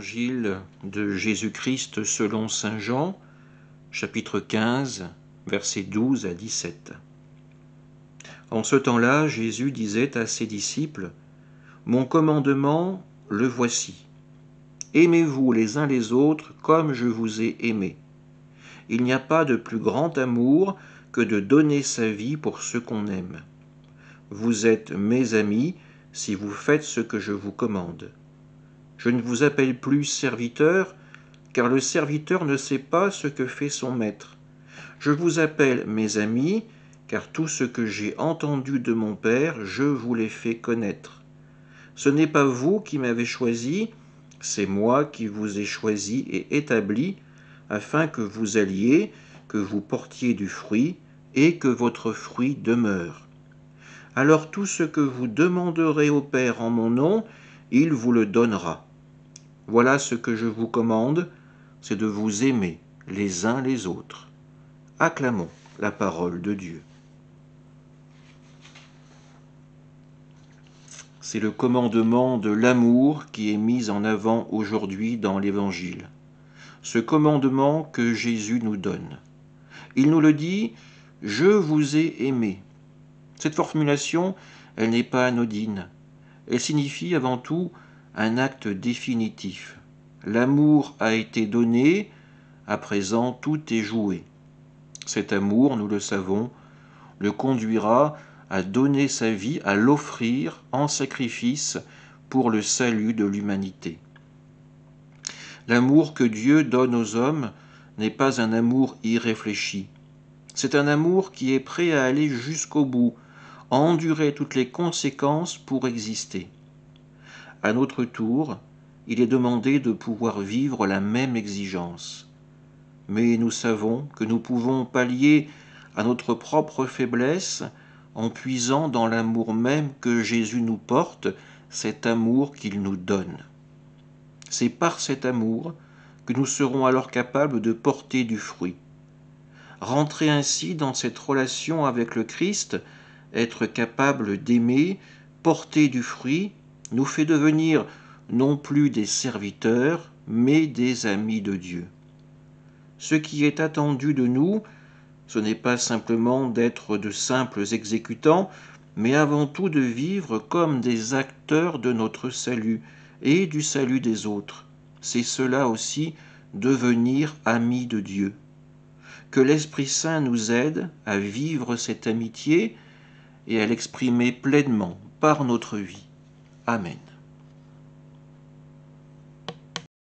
Évangile de Jésus-Christ selon saint Jean, chapitre 15, versets 12 à 17. En ce temps-là, Jésus disait à ses disciples : « Mon commandement, le voici. Aimez-vous les uns les autres comme je vous ai aimés. Il n'y a pas de plus grand amour que de donner sa vie pour ceux qu'on aime. Vous êtes mes amis si vous faites ce que je vous commande. Je ne vous appelle plus serviteur, car le serviteur ne sait pas ce que fait son maître. Je vous appelle mes amis, car tout ce que j'ai entendu de mon Père, je vous l'ai fait connaître. Ce n'est pas vous qui m'avez choisi, c'est moi qui vous ai choisi et établi, afin que vous alliez, que vous portiez du fruit, et que votre fruit demeure. Alors tout ce que vous demanderez au Père en mon nom, il vous le donnera. Voilà ce que je vous commande, c'est de vous aimer les uns les autres. Acclamons la parole de Dieu. C'est le commandement de l'amour qui est mis en avant aujourd'hui dans l'Évangile. Ce commandement que Jésus nous donne. Il nous le dit : « Je vous ai aimé ». Cette formulation, elle n'est pas anodine. Elle signifie avant tout un acte définitif. L'amour a été donné, à présent tout est joué. Cet amour, nous le savons, le conduira à donner sa vie, à l'offrir en sacrifice pour le salut de l'humanité. L'amour que Dieu donne aux hommes n'est pas un amour irréfléchi. C'est un amour qui est prêt à aller jusqu'au bout, à endurer toutes les conséquences pour exister. À notre tour, il est demandé de pouvoir vivre la même exigence. Mais nous savons que nous pouvons pallier à notre propre faiblesse en puisant dans l'amour même que Jésus nous porte, cet amour qu'il nous donne. C'est par cet amour que nous serons alors capables de porter du fruit. Rentrer ainsi dans cette relation avec le Christ, être capable d'aimer, porter du fruit, nous fait devenir non plus des serviteurs, mais des amis de Dieu. Ce qui est attendu de nous, ce n'est pas simplement d'être de simples exécutants, mais avant tout de vivre comme des acteurs de notre salut et du salut des autres. C'est cela aussi, devenir amis de Dieu. Que l'Esprit Saint nous aide à vivre cette amitié et à l'exprimer pleinement par notre vie. Amen.